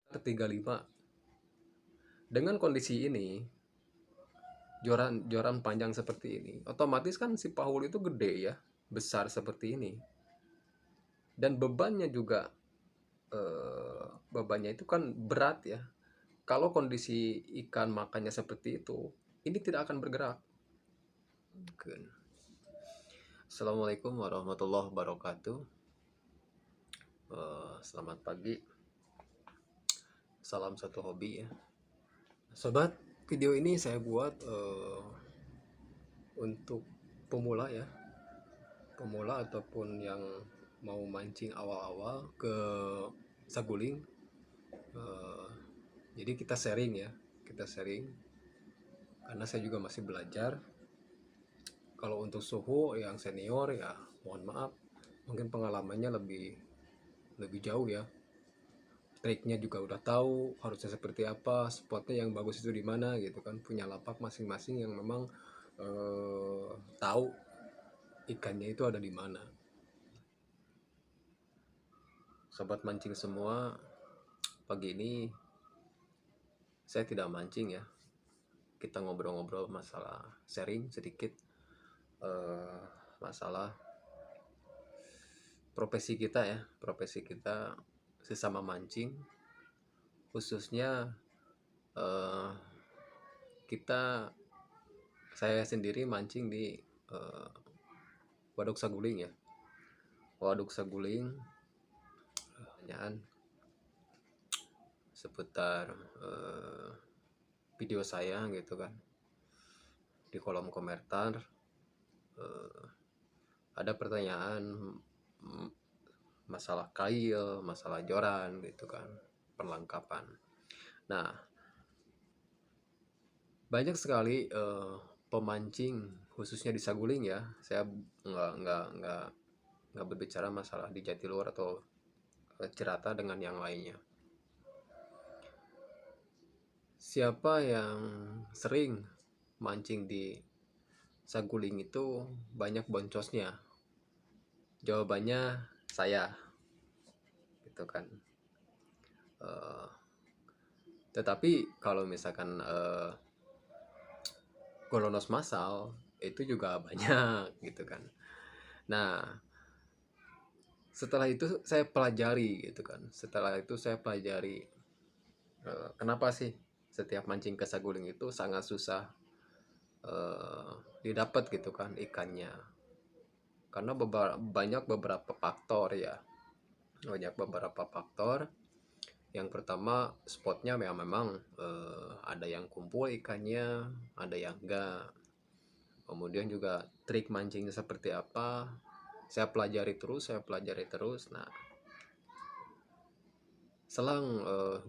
35. Dengan kondisi ini, joran panjang seperti ini, otomatis kan si Paul itu gede ya, besar seperti ini. Dan bebannya juga, bebannya itu kan berat ya. Kalau kondisi ikan makannya seperti itu, ini tidak akan bergerak. Assalamualaikum warahmatullahi wabarakatuh. Selamat pagi. Salam satu hobi ya. Sobat, video ini saya buat untuk pemula ya. Pemula ataupun yang mau mancing awal-awal ke saguling. Jadi kita sharing ya. Kita sharing. Karena saya juga masih belajar. Kalau untuk suhu yang senior ya mohon maaf, mungkin pengalamannya lebih jauh ya. Triknya juga udah tahu harusnya seperti apa, spotnya yang bagus itu di mana gitu kan, punya lapak masing-masing yang memang tahu ikannya itu ada di mana. Sobat mancing semua, pagi ini saya tidak mancing ya, kita ngobrol-ngobrol masalah, sharing sedikit masalah profesi kita ya, profesi kita sesama mancing, khususnya saya sendiri mancing di waduk saguling ya. Waduk saguling, pertanyaan seputar video saya gitu kan, di kolom komentar ada pertanyaan masalah kail, masalah joran gitu kan, perlengkapan. Nah, banyak sekali pemancing khususnya di saguling ya. Saya nggak berbicara masalah di Jatiluhur atau Cirata dengan yang lainnya. Siapa yang sering mancing di saguling itu banyak boncosnya? Jawabannya saya, gitu kan. Tetapi kalau misalkan golonos massal itu juga banyak gitu kan. Nah, setelah itu saya pelajari gitu kan. Setelah itu saya pelajari kenapa sih setiap mancing ke saguling itu sangat susah didapat gitu kan ikannya. Karena banyak beberapa faktor ya. Banyak beberapa faktor. Yang pertama, spotnya memang ada yang kumpul ikannya, ada yang enggak. Kemudian juga trik mancingnya seperti apa, saya pelajari terus. Nah, selang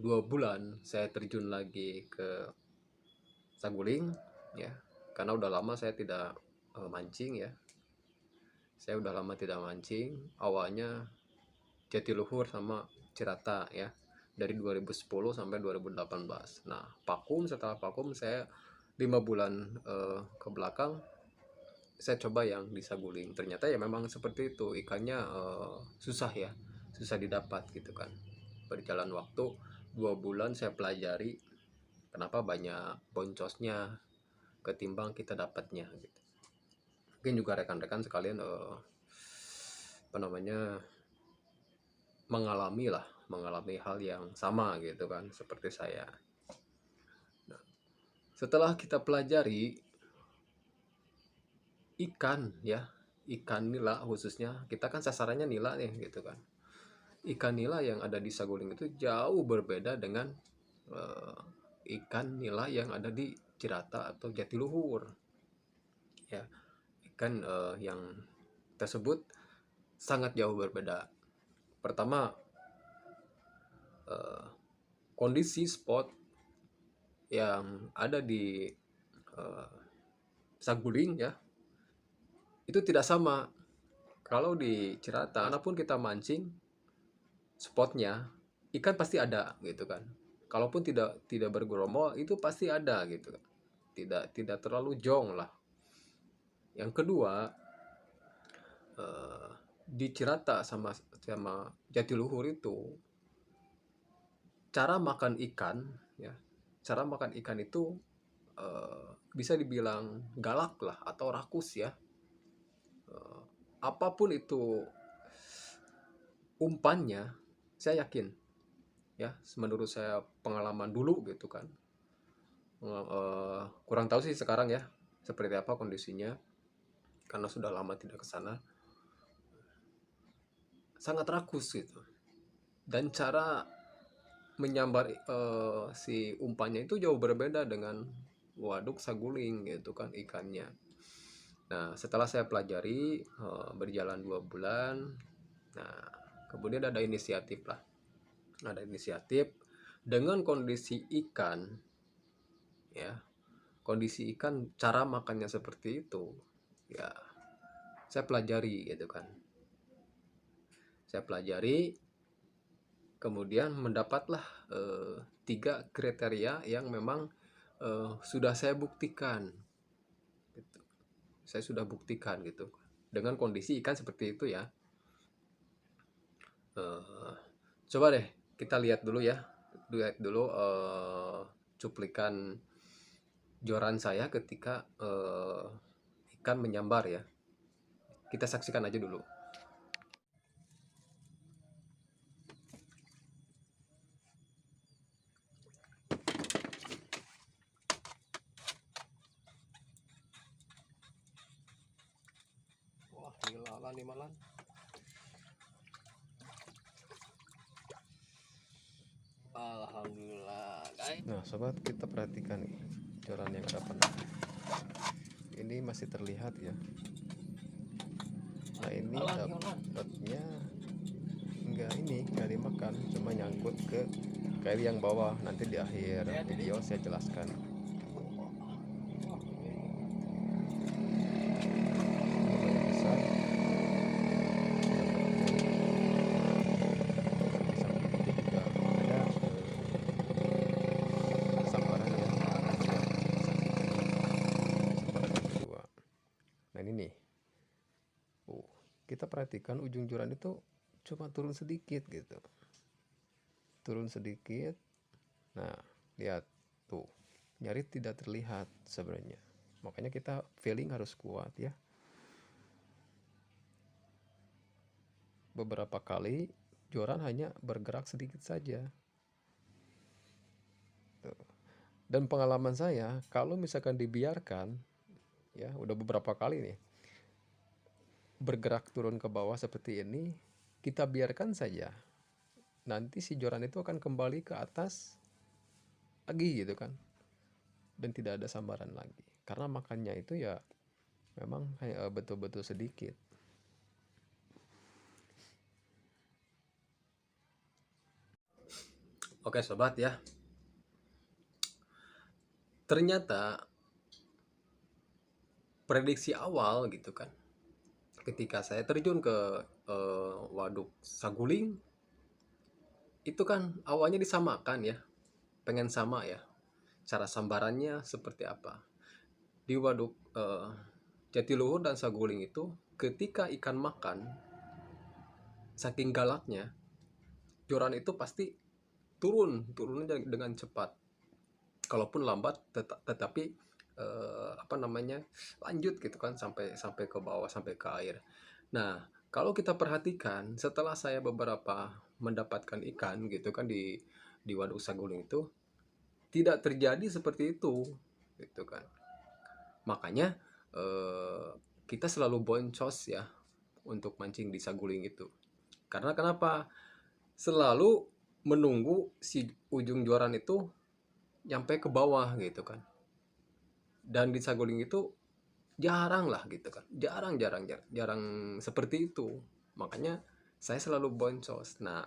2 bulan saya terjun lagi ke saguling ya, karena udah lama saya tidak mancing ya. Saya udah lama tidak mancing, awalnya Jatiluhur sama Cirata ya, dari 2010 sampai 2018. Nah, setelah vakum saya 5 bulan ke belakang saya coba yang di saguling. Ternyata ya memang seperti itu, ikannya susah ya, susah didapat gitu kan. Berjalan waktu 2 bulan saya pelajari kenapa banyak boncosnya ketimbang kita dapatnya gitu. Mungkin juga rekan-rekan sekalian mengalami hal yang sama gitu kan seperti saya. Nah, setelah kita pelajari ikan ya, ikan nila khususnya, kita kan sasarannya nila nih gitu kan. Ikan nila yang ada di saguling itu jauh berbeda dengan ikan nila yang ada di Cirata atau Jatiluhur ya. Ikan yang tersebut sangat jauh berbeda. Pertama, kondisi spot yang ada di saguling ya itu tidak sama. Kalau di Cirata, manapun kita mancing, spotnya ikan pasti ada gitu kan. Kalaupun tidak bergerombol itu pasti ada gitu kan. Tidak terlalu jong lah. Yang kedua, di Cirata sama Jatiluhur itu cara makan ikan ya, cara makan ikan itu bisa dibilang galak lah atau rakus ya. Apapun itu umpannya, saya yakin ya, menurut saya pengalaman dulu gitu kan. Kurang tahu sih sekarang ya seperti apa kondisinya, karena sudah lama tidak ke sana. Sangat rakus gitu. Dan cara menyambar si umpannya itu jauh berbeda dengan waduk saguling gitu kan ikannya. Nah, setelah saya pelajari berjalan 2 bulan, nah kemudian ada inisiatif lah, ada inisiatif dengan kondisi ikan ya, kondisi ikan cara makannya seperti itu ya, saya pelajari gitu kan, saya pelajari kemudian mendapatlah 3 kriteria yang memang sudah saya buktikan gitu. Saya sudah buktikan gitu dengan kondisi ikan seperti itu ya. Coba deh kita lihat dulu ya, lihat dulu cuplikan joran saya ketika ikan menyambar ya. Kita saksikan aja dulu. Wah, gila nih malan. Alhamdulillah, guys. Nah, sobat, kita perhatikan nih joran yang ada panah. Ini masih terlihat ya. Nah, ini dapatnya nggak dimakan, cuma nyangkut ke kail yang bawah. Nanti di akhir video saya jelaskan. Kita perhatikan ujung joran itu cuma turun sedikit gitu, turun sedikit. Nah, lihat tuh, nyaris tidak terlihat sebenarnya. Makanya kita feeling harus kuat ya. Beberapa kali joran hanya bergerak sedikit saja. Tuh. Dan pengalaman saya, kalau misalkan dibiarkan ya, udah beberapa kali nih bergerak turun ke bawah seperti ini, kita biarkan saja, nanti si joran itu akan kembali ke atas lagi gitu kan, dan tidak ada sambaran lagi, karena makannya itu ya memang betul-betul sedikit. Oke sobat ya, ternyata prediksi awal gitu kan, ketika saya terjun ke waduk saguling itu kan awalnya disamakan ya, pengen sama ya cara sambarannya seperti apa. Di waduk Jatiluhur dan Saguling itu ketika ikan makan, saking galaknya joran itu pasti turunnya dengan cepat, kalaupun lambat tetapi lanjut gitu kan, sampai ke bawah, sampai ke air. Nah, kalau kita perhatikan setelah saya beberapa mendapatkan ikan gitu kan di waduk Saguling itu, tidak terjadi seperti itu gitu kan. Makanya kita selalu boncos ya untuk mancing di Saguling itu. Karena kenapa? Selalu menunggu si ujung joran itu nyampe ke bawah gitu kan. Dan di Saguling itu jarang lah gitu kan. Jarang seperti itu. Makanya saya selalu boncos. Nah,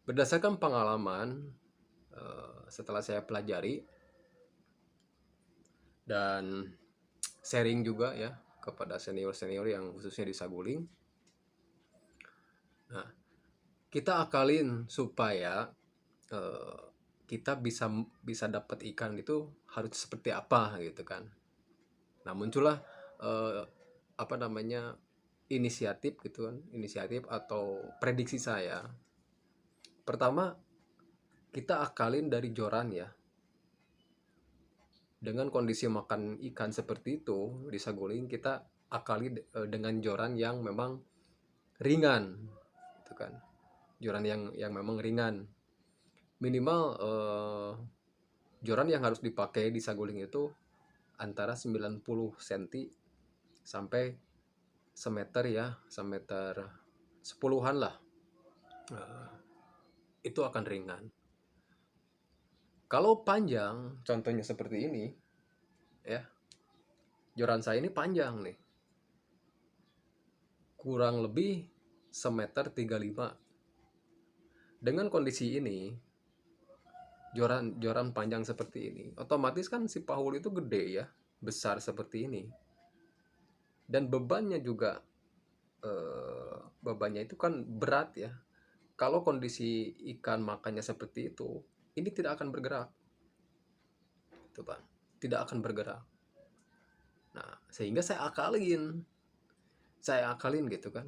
berdasarkan pengalaman setelah saya pelajari dan sharing juga ya kepada senior-senior yang khususnya di Saguling. Nah, kita akalin supaya kita bisa dapat ikan itu harus seperti apa gitu kan. Nah, muncullah inisiatif gitu kan, inisiatif atau prediksi saya. Pertama, kita akalin dari joran ya. Dengan kondisi makan ikan seperti itu di saguling, kita akali dengan joran yang memang ringan, gitu kan. Joran yang memang ringan. Minimal joran yang harus dipakai di saguling itu antara 90 cm sampai semeter ya, semeter 10-an lah. Itu akan ringan. Kalau panjang, contohnya seperti ini, ya, joran saya ini panjang nih, kurang lebih semeter 35. Dengan kondisi ini, joran panjang seperti ini, otomatis kan si pahul itu gede ya, besar seperti ini, dan bebannya juga bebannya itu kan berat ya. Kalau kondisi ikan makannya seperti itu, ini tidak akan bergerak, itu Pak, tidak akan bergerak. Nah, sehingga saya akalin gitu kan.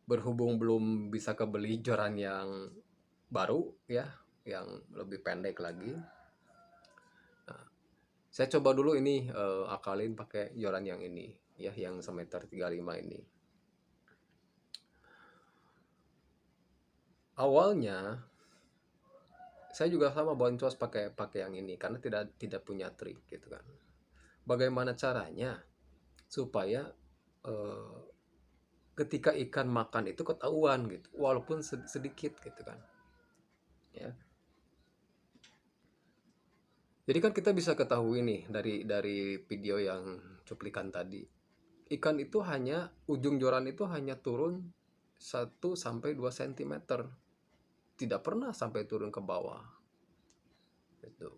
Berhubung belum bisa kebeli joran yang baru ya, yang lebih pendek lagi. Nah, saya coba dulu ini akalin pakai joran yang ini ya, yang semeter 35 ini. Awalnya saya juga sama boncos pakai yang ini karena tidak punya trik gitu kan. Bagaimana caranya supaya eh, ketika ikan makan itu ketahuan gitu, walaupun sedikit gitu kan ya. Jadi kan kita bisa ketahui nih dari video yang cuplikan tadi, ikan itu hanya ujung joran itu hanya turun 1 sampai 2 cm, tidak pernah sampai turun ke bawah. Itu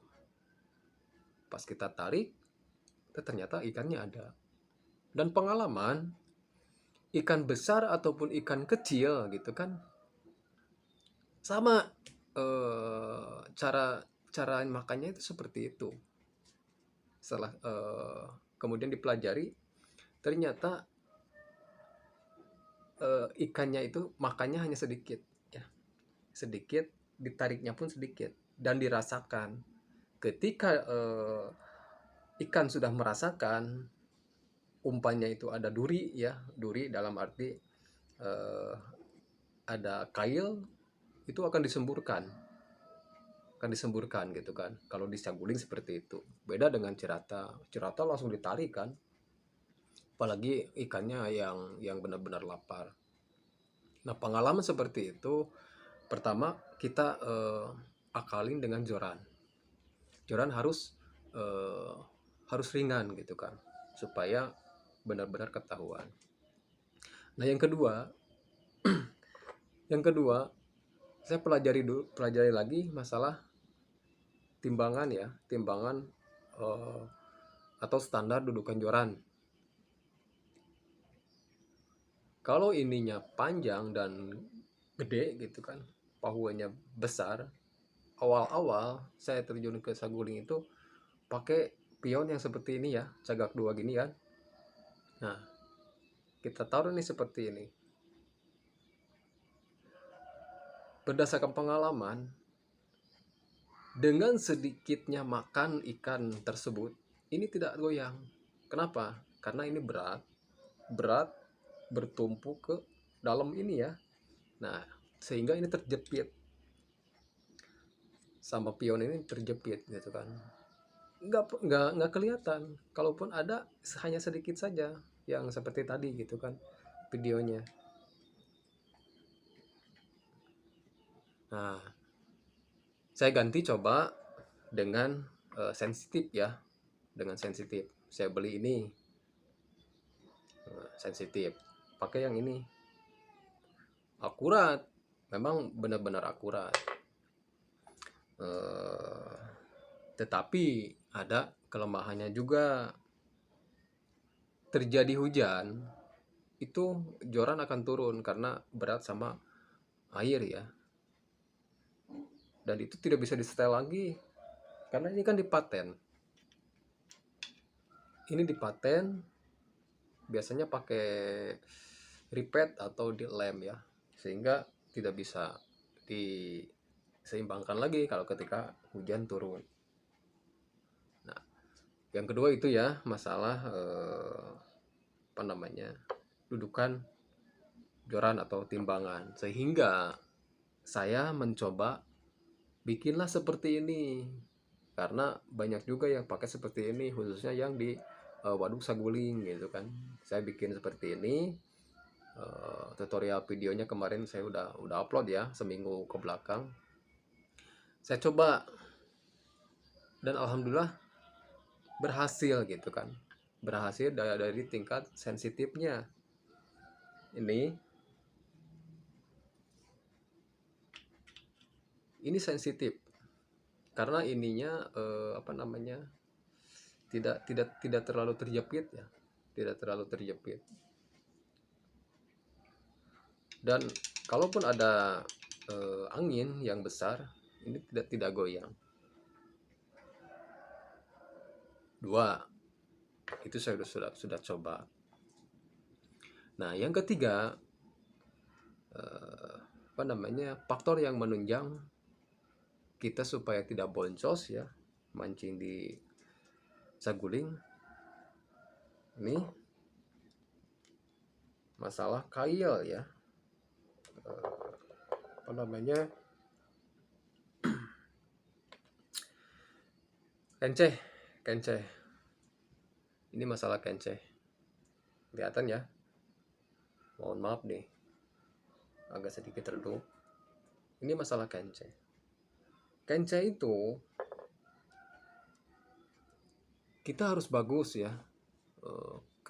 pas kita tarik, ternyata ikannya ada. Dan pengalaman, ikan besar ataupun ikan kecil gitu kan sama, cara cara makannya itu seperti itu. Setelah kemudian dipelajari, ternyata ikannya itu makannya hanya sedikit ya, sedikit, ditariknya pun sedikit, dan dirasakan ketika ikan sudah merasakan umpannya itu ada duri ya, duri dalam arti ada kail, itu akan disemburkan gitu kan. Kalau di saguling seperti itu, beda dengan cirata langsung ditarik kan, apalagi ikannya yang benar-benar lapar. Nah, pengalaman seperti itu, pertama kita akalin dengan joran. Joran harus ringan gitu kan, supaya benar-benar ketahuan. Nah, yang kedua saya pelajari lagi masalah timbangan ya, timbangan atau standar dudukan joran. Kalau ininya panjang dan gede gitu kan, pahuannya besar, awal-awal saya terjun ke saguling itu pakai pion yang seperti ini ya, cagak 2 gini kan. Nah, kita taruh nih seperti ini. Berdasarkan pengalaman, dengan sedikitnya makan ikan tersebut, ini tidak goyang. Kenapa? Karena ini berat bertumpu ke dalam ini ya. Nah, sehingga ini terjepit sama pion, ini terjepit gitu kan. Nggak kelihatan. Kalaupun ada, hanya sedikit saja, yang seperti tadi gitu kan videonya. Nah, saya ganti coba dengan sensitif ya, dengan sensitif. Saya beli ini sensitif, pakai yang ini, akurat, memang benar-benar akurat. Tetapi ada kelemahannya juga. Terjadi hujan, itu joran akan turun karena berat sama air ya, dan itu tidak bisa disetel lagi karena ini kan dipaten biasanya pakai ripet atau di lem ya, sehingga tidak bisa diseimbangkan lagi kalau ketika hujan turun. Nah, yang kedua itu ya masalah dudukan joran atau timbangan, sehingga saya mencoba bikinlah seperti ini karena banyak juga yang pakai seperti ini, khususnya yang di waduk saguling gitu kan. Saya bikin seperti ini, tutorial videonya kemarin saya udah upload ya, seminggu ke belakang. Saya coba dan alhamdulillah berhasil gitu kan, berhasil dari tingkat sensitifnya ini sensitif karena ininya tidak terlalu terjepit ya, tidak terlalu terjepit. Dan kalaupun ada angin yang besar, ini tidak goyang. Dua, itu saya sudah coba. Nah, yang ketiga, faktor yang menunjang kita supaya tidak boncos ya mancing di saguling, ini masalah kail ya, kenceh. Ini masalah kenceh, kelihatan ya, mohon maaf nih agak sedikit redup. Ini masalah kenceh itu kita harus bagus ya,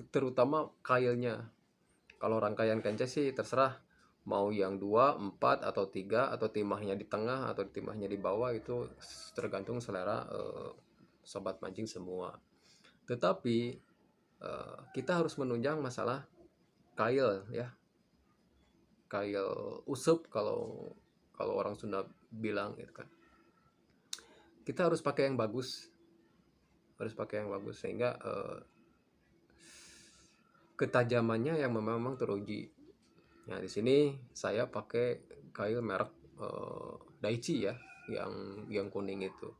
terutama kailnya. Kalau rangkaian kenceh sih terserah mau yang 2, 4 atau 3, atau timahnya di tengah atau timahnya di bawah, itu tergantung selera sobat mancing semua. Tetapi kita harus menunjang masalah kail ya, kail usep kalau orang Sunda bilang gitu kan. Kita harus pakai yang bagus, sehingga ketajamannya yang memang teruji. Nah, di sini saya pakai kail merek Daichi ya, yang kuning itu.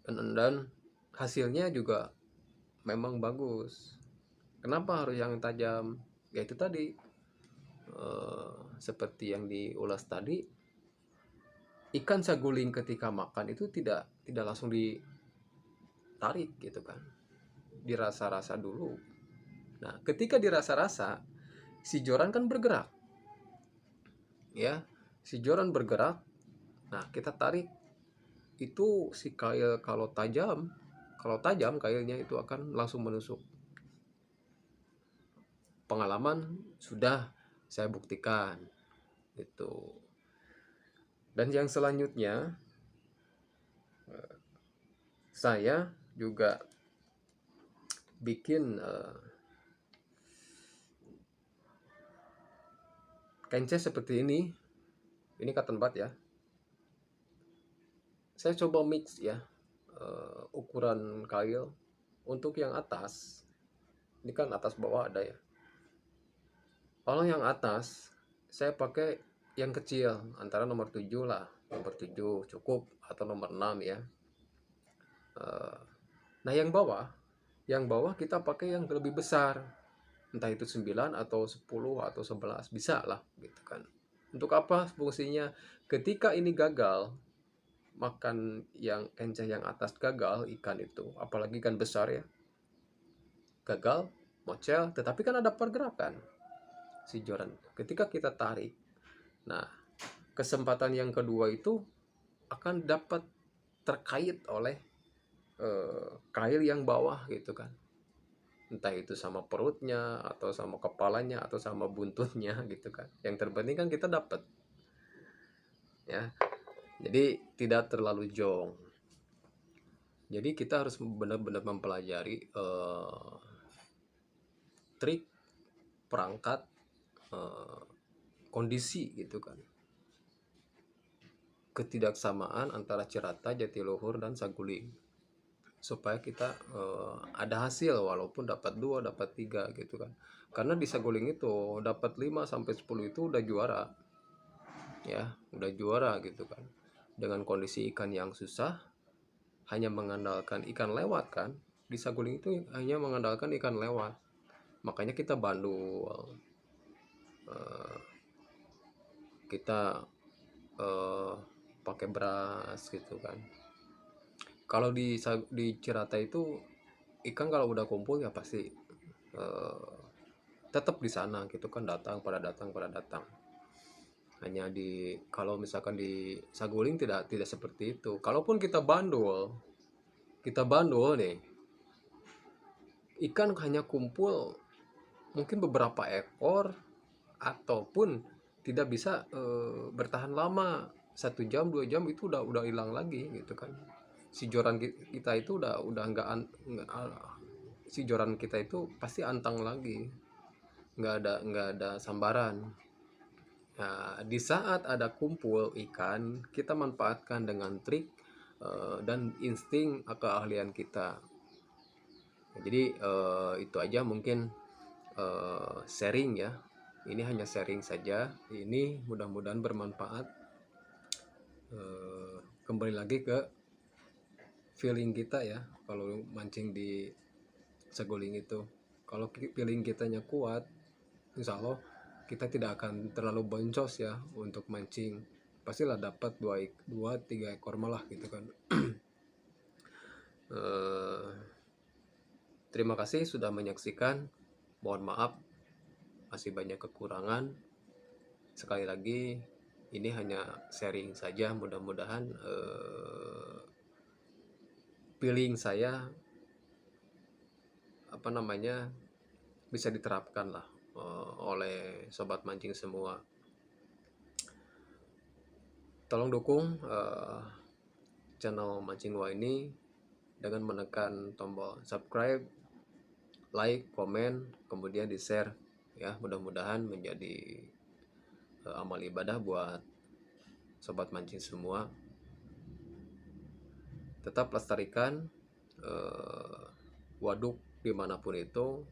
Dan hasilnya juga memang bagus. Kenapa harus yang tajam? Ya itu tadi, seperti yang diulas tadi, ikan saguling ketika makan itu tidak langsung ditarik gitu kan, dirasa-rasa dulu. Nah, ketika dirasa-rasa, si joran kan bergerak ya, si joran bergerak. Nah, kita tarik, itu si kail kalau tajam kailnya itu akan langsung menusuk. Pengalaman sudah saya buktikan itu. Dan yang selanjutnya, saya juga bikin kenceh seperti ini cotton bud ya. Saya coba mix ya, ukuran kail. Untuk yang atas, ini kan atas bawah ada ya. Kalau yang atas saya pakai yang kecil, antara nomor 7 lah, nomor 7 cukup, atau nomor 6 ya. Nah, yang bawah kita pakai yang lebih besar, entah itu 9 atau 10 atau 11 bisa lah gitu kan. Untuk apa fungsinya? Ketika ini gagal, makan yang kenceh yang atas gagal, ikan itu apalagi ikan besar ya, gagal mocel, tetapi kan ada pergerakan si joran ketika kita tarik. Nah, kesempatan yang kedua itu akan dapat terkait oleh kail yang bawah gitu kan, entah itu sama perutnya atau sama kepalanya atau sama buntutnya gitu kan. Yang terpenting kan kita dapat ya, jadi tidak terlalu jong. Jadi kita harus benar-benar mempelajari trik, perangkat, kondisi gitu kan, ketidaksamaan antara Cirata, Jatiluhur, dan Saguling. supaya kita ada hasil, walaupun dapat 2 dapat 3 gitu kan. Karena di saguling itu dapat 5 sampai 10 itu udah juara ya, udah juara gitu kan. Dengan kondisi ikan yang susah, hanya mengandalkan ikan lewat kan. Di saguling itu hanya mengandalkan ikan lewat, makanya kita bandul, eh, kita eh, pakai beras gitu kan. Kalau di Cirata itu ikan kalau udah kumpul ya pasti eh, tetap di sana gitu kan, datang pada datang. Hanya di kalau misalkan di Saguling tidak seperti itu. Kalaupun kita bandul nih, ikan hanya kumpul mungkin beberapa ekor, ataupun tidak bisa bertahan lama, 1 jam 2 jam itu udah hilang lagi gitu kan. Si joran kita itu udah nggak, si joran kita itu pasti antang lagi, nggak ada sambaran. Nah, di saat ada kumpul ikan, kita manfaatkan dengan trik dan insting keahlian kita. Jadi itu aja mungkin sharing ya. Ini hanya sharing saja. Ini mudah-mudahan bermanfaat. Kembali lagi ke feeling kita ya. Kalau mancing di saguling itu, kalau feeling kitanya kuat, insya Allah kita tidak akan terlalu boncos ya untuk mancing. Pastilah dapat 2 3 ekor malah gitu kan. Terima kasih sudah menyaksikan. Mohon maaf masih banyak kekurangan. Sekali lagi ini hanya sharing saja, mudah-mudahan feeling saya bisa diterapkan lah oleh sobat mancing semua. Tolong dukung channel Mancing Gua ini dengan menekan tombol subscribe, like, komen, kemudian di share ya. Mudah-mudahan menjadi amal ibadah buat sobat mancing semua. Tetap lestarikan waduk dimanapun itu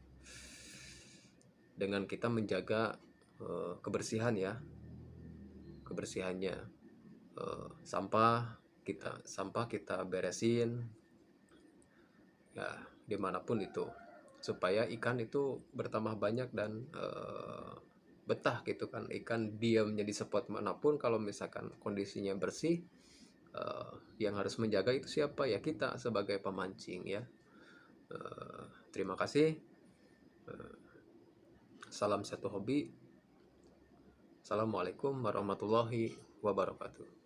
dengan kita menjaga kebersihan ya, kebersihannya. Sampah kita beresin ya dimanapun itu, supaya ikan itu bertambah banyak dan betah gitu kan. Ikan diamnya di spot manapun, kalau misalkan kondisinya bersih, yang harus menjaga itu siapa ya, kita sebagai pemancing ya. Terima kasih. Salam satu hobi. Assalamualaikum warahmatullahi wabarakatuh.